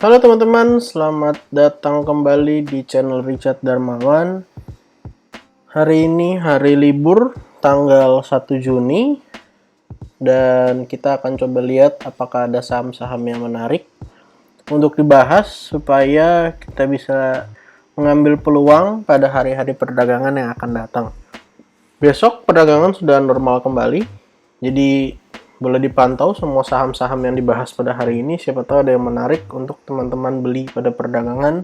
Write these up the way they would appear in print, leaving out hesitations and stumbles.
Halo teman-teman, selamat datang kembali di channel Richard Darmawan. Hari ini hari libur tanggal 1 Juni dan kita akan coba lihat apakah ada saham-saham yang menarik untuk dibahas supaya kita bisa mengambil peluang pada hari-hari perdagangan yang akan datang. Besok perdagangan sudah normal kembali, jadi boleh dipantau semua saham-saham yang dibahas pada hari ini. Siapa tahu ada yang menarik untuk teman-teman beli pada perdagangan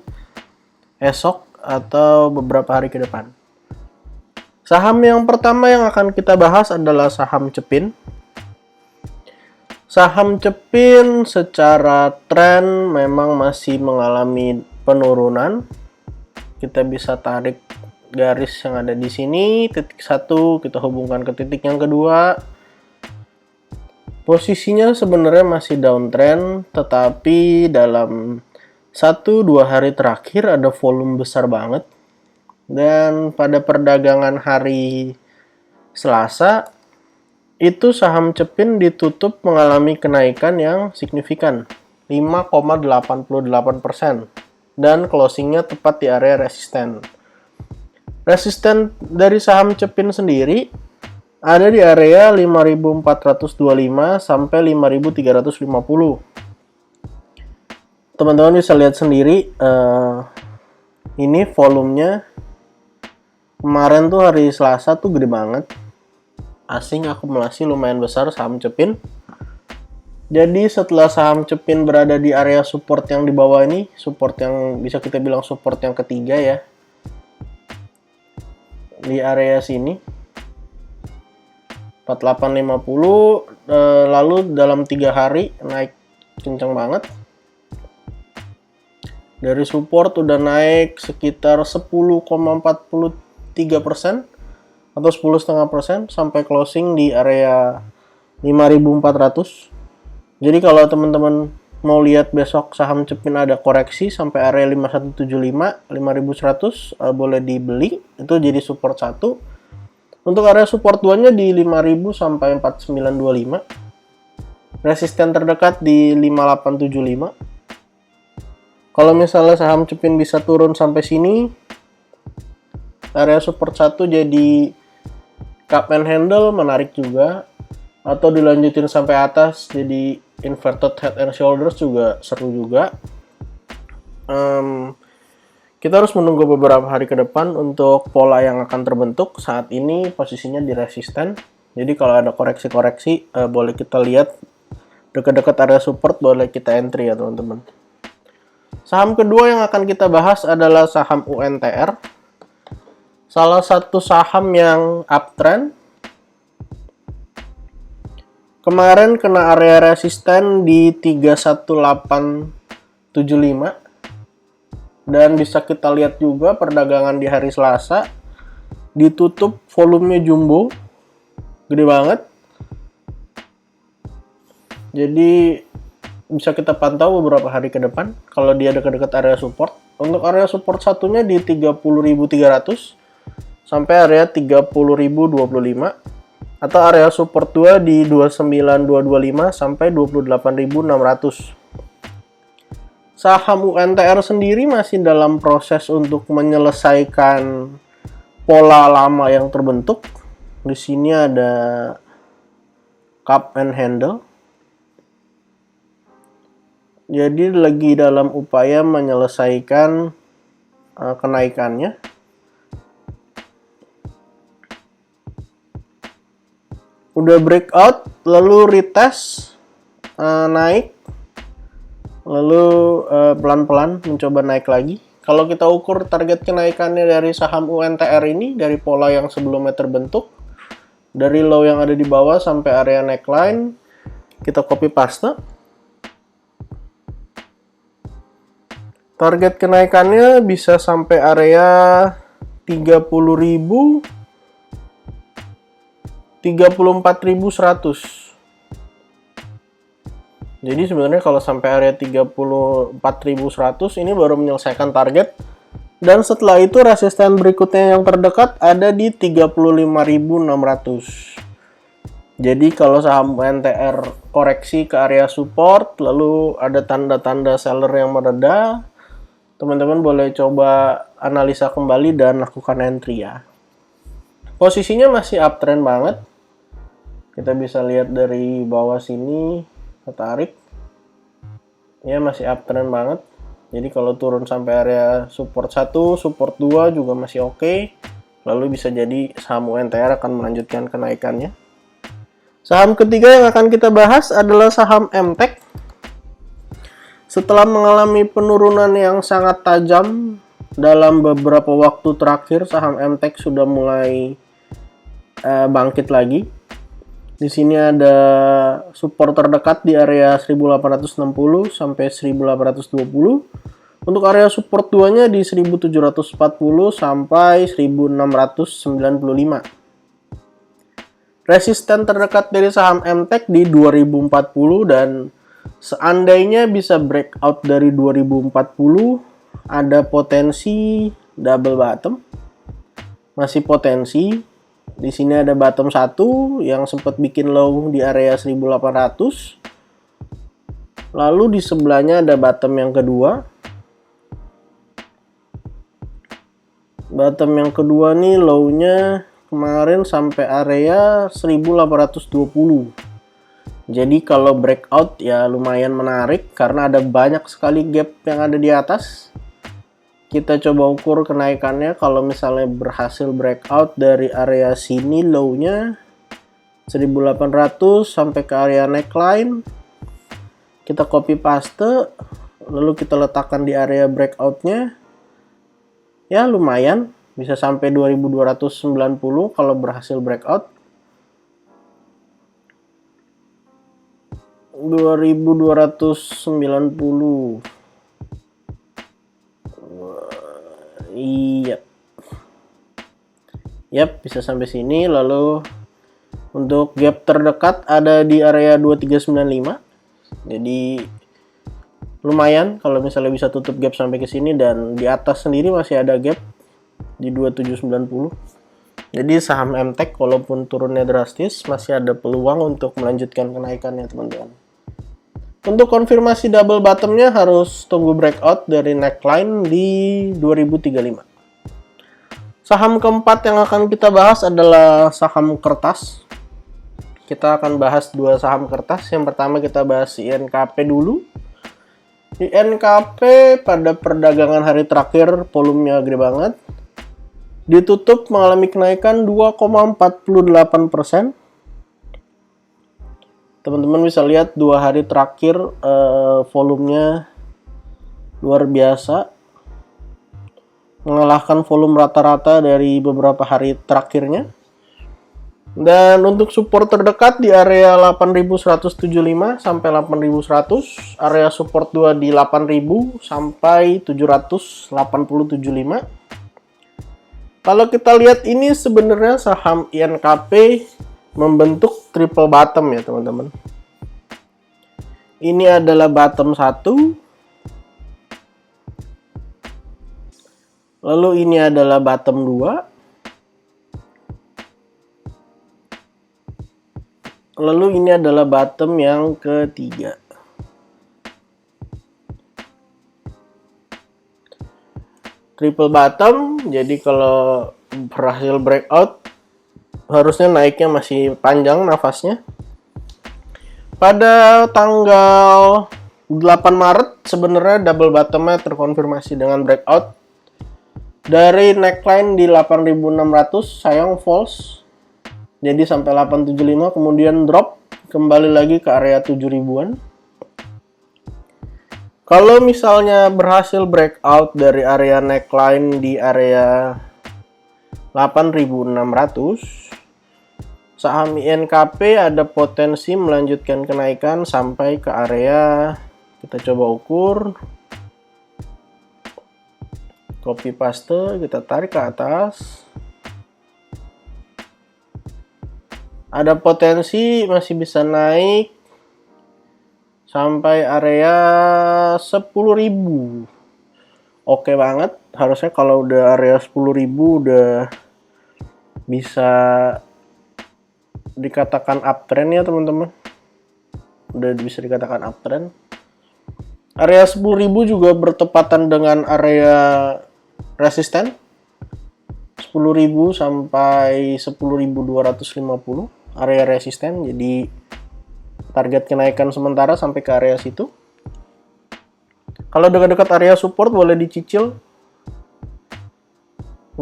esok atau beberapa hari ke depan. Saham yang pertama yang akan kita bahas adalah saham Cepin. Saham Cepin secara tren memang masih mengalami penurunan. Kita bisa tarik garis yang ada di sini, titik 1, kita hubungkan ke titik yang kedua. Posisinya sebenarnya masih downtrend, tetapi dalam 1-2 hari terakhir ada volume besar banget. Dan pada perdagangan hari Selasa, itu saham Cepin ditutup mengalami kenaikan yang signifikan, 5,88%. Dan closingnya tepat di area resisten. Resisten dari saham Cepin sendiri ada di area 5.425 sampai 5.350. Teman-teman bisa lihat sendiri, ini volumenya kemarin tuh hari Selasa tuh gede banget. Asing akumulasi lumayan besar saham Cepin. Jadi setelah saham Cepin berada di area support yang di bawah ini, support yang bisa kita bilang support yang ketiga ya, di area sini 4850, lalu dalam 3 hari naik kencang banget. Dari support udah naik sekitar 10,43% atau 10,5% sampai closing di area 5.400. Jadi kalau teman-teman mau lihat besok saham Cepin ada koreksi sampai area 5175, 5100, boleh dibeli, itu jadi support 1. Untuk area support 2-nya di 5000 sampai 4925. Resisten terdekat di 5875. Kalau misalnya saham Cepin bisa turun sampai sini, area support 1 jadi cup and handle menarik juga, atau dilanjutin sampai atas jadi inverted head and shoulders juga seru juga. Kita harus menunggu beberapa hari ke depan untuk pola yang akan terbentuk. Saat ini posisinya di resisten. Jadi kalau ada koreksi-koreksi, boleh kita lihat dekat-dekat area support, boleh kita entry ya teman-teman. Saham kedua yang akan kita bahas adalah saham UNTR. Salah satu saham yang uptrend. Kemarin kena area resisten di 31875. Dan bisa kita lihat juga perdagangan di hari Selasa ditutup volumenya jumbo, gede banget. Jadi bisa kita pantau beberapa hari ke depan kalau dia dekat-dekat area support. Untuk area support satunya di 30.300 sampai area 30.025, atau area support 2 di 29.225 sampai 28.600. Saham UNTR sendiri masih dalam proses untuk menyelesaikan pola lama yang terbentuk. Di sini ada cup and handle. Jadi lagi dalam upaya menyelesaikan kenaikannya. Udah breakout, lalu retest, naik. Lalu pelan-pelan mencoba naik lagi. Kalau kita ukur target kenaikannya dari saham UNTR ini, dari pola yang sebelumnya terbentuk, dari low yang ada di bawah sampai area neckline, kita copy paste. Target kenaikannya bisa sampai area 30.000, 34.100. Jadi sebenarnya kalau sampai area 34.100 ini baru menyelesaikan target. Dan setelah itu resisten berikutnya yang terdekat ada di 35.600. Jadi kalau saham UNTR koreksi ke area support, lalu ada tanda-tanda seller yang mereda, teman-teman boleh coba analisa kembali dan lakukan entry ya. Posisinya masih uptrend banget. Kita bisa lihat dari bawah sini, ketarik. Ya masih uptrend banget. Jadi kalau turun sampai area support 1, support 2 juga masih oke. Lalu bisa jadi saham UNTR akan melanjutkan kenaikannya. Saham ketiga yang akan kita bahas adalah saham MTEK. Setelah mengalami penurunan yang sangat tajam dalam beberapa waktu terakhir, saham MTEK sudah mulai bangkit lagi. Di sini ada support terdekat di area 1860 sampai 1820. Untuk area support 2-nya di 1740 sampai 1695. Resisten terdekat dari saham MTEK di 2040 dan seandainya bisa breakout dari 2040, ada potensi double bottom. Masih potensi. Di sini ada bottom 1 yang sempat bikin low di area 1800. Lalu di sebelahnya ada bottom yang kedua. Bottom yang kedua nih low-nya kemarin sampai area 1820. Jadi kalau breakout ya lumayan menarik karena ada banyak sekali gap yang ada di atas. Kita coba ukur kenaikannya. Kalau misalnya berhasil breakout dari area sini low-nya 1800 sampai ke area neckline. Kita copy paste lalu kita letakkan di area breakout-nya. Ya lumayan, bisa sampai 2290 kalau berhasil breakout. 2290. Iya. Yap, bisa sampai sini. Lalu untuk gap terdekat ada di area 2395. Jadi lumayan kalau misalnya bisa tutup gap sampai ke sini, dan di atas sendiri masih ada gap di 2790. Jadi saham MTEK walaupun turunnya drastis masih ada peluang untuk melanjutkan kenaikannya, teman-teman. Untuk konfirmasi double bottomnya harus tunggu breakout dari neckline di 2035. Saham keempat yang akan kita bahas adalah saham kertas. Kita akan bahas dua saham kertas. Yang pertama kita bahas INKP dulu. INKP pada perdagangan hari terakhir volumenya gede banget. Ditutup mengalami kenaikan 2,48%. Teman-teman bisa lihat 2 hari terakhir volumenya luar biasa. Mengalahkan volume rata-rata dari beberapa hari terakhirnya. Dan untuk support terdekat di area 8175 sampai 8100, area support 2 di 8000 sampai 780.75. Kalau kita lihat ini sebenarnya saham INKP membentuk triple bottom ya, teman-teman. Ini adalah bottom 1. Lalu ini adalah bottom 2. Lalu ini adalah bottom yang ketiga. Triple bottom, jadi kalau berhasil breakout harusnya naiknya masih panjang nafasnya. Pada tanggal 8 Maret sebenarnya double bottomnya terkonfirmasi dengan breakout dari neckline di 8600, sayang false. Jadi sampai 875 kemudian drop kembali lagi ke area 7000-an. Kalau misalnya berhasil breakout dari area neckline di area 8600, saham INKP ada potensi melanjutkan kenaikan sampai ke area, kita coba ukur. Copy paste, kita tarik ke atas. Ada potensi masih bisa naik sampai area 10.000. Oke banget, harusnya kalau udah area 10.000 udah bisa dikatakan uptrend ya teman-teman. Udah bisa dikatakan uptrend. Area 10.000 juga bertepatan dengan area resisten 10.000 sampai 10.250 area resisten. Jadi target kenaikan sementara sampai ke area situ. Kalau dekat-dekat area support boleh dicicil.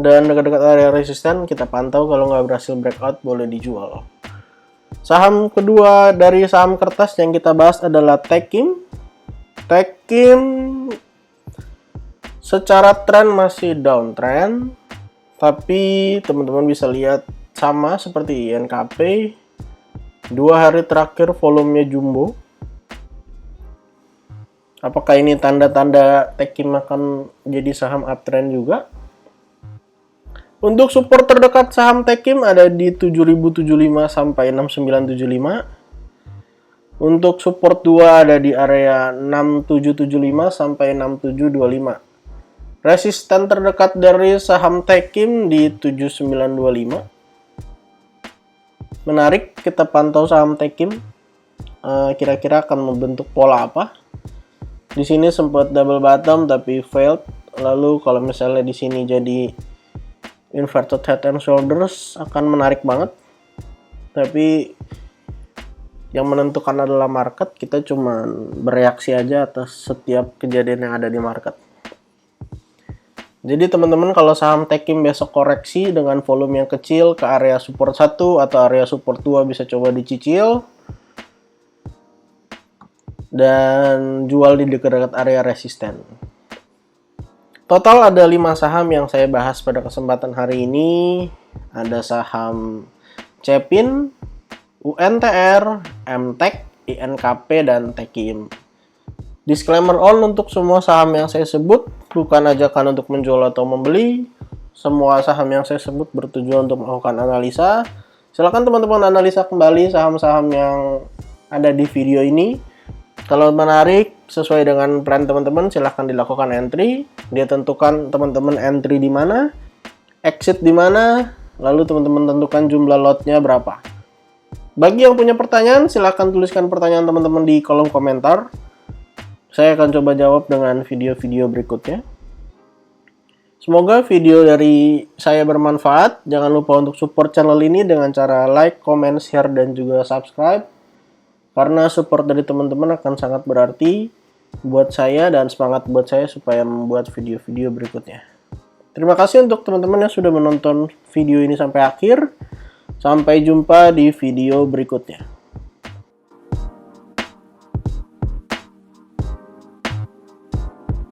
Dan dekat-dekat area resisten kita pantau, kalau nggak berhasil breakout boleh dijual. Saham kedua dari saham kertas yang kita bahas adalah Techim. Techim secara tren masih downtrend, tapi teman-teman bisa lihat sama seperti INKP, 2 hari terakhir volumenya jumbo. Apakah ini tanda-tanda Techim akan jadi saham uptrend juga? Untuk support terdekat saham Techim ada di 7.075 sampai 6.975. Untuk support 2 ada di area 6.775 sampai 6.725. Resisten terdekat dari saham Techim di 7.925. Menarik, kita pantau saham Techim. Kira-kira akan membentuk pola apa? Di sini sempat double bottom tapi failed. Lalu kalau misalnya di sini jadi inverted head and shoulders akan menarik banget. Tapi yang menentukan adalah market, kita cuma bereaksi aja atas setiap kejadian yang ada di market. Jadi teman-teman, kalau saham Techim besok koreksi dengan volume yang kecil ke area support 1 atau area support 2 bisa coba dicicil. Dan jual di dekat-dekat area resisten. Total ada 5 saham yang saya bahas pada kesempatan hari ini. Ada saham Cepin, UNTR, MTech, INKP, dan Techim. Disclaimer all, untuk semua saham yang saya sebut bukan ajakan untuk menjual atau membeli. Semua saham yang saya sebut bertujuan untuk melakukan analisa. Silakan teman-teman analisa kembali saham-saham yang ada di video ini. Kalau menarik sesuai dengan plan teman-teman, silahkan dilakukan entry. Dia tentukan teman-teman entry di mana, exit di mana, lalu teman-teman tentukan jumlah lotnya berapa. Bagi yang punya pertanyaan, silahkan tuliskan pertanyaan teman-teman di kolom komentar. Saya akan coba jawab dengan video-video berikutnya. Semoga video dari saya bermanfaat. Jangan lupa untuk support channel ini dengan cara like, comment, share, dan juga subscribe. Karena support dari teman-teman akan sangat berarti buat saya dan semangat buat saya supaya membuat video-video berikutnya. Terima kasih untuk teman-teman yang sudah menonton video ini sampai akhir. Sampai jumpa di video berikutnya.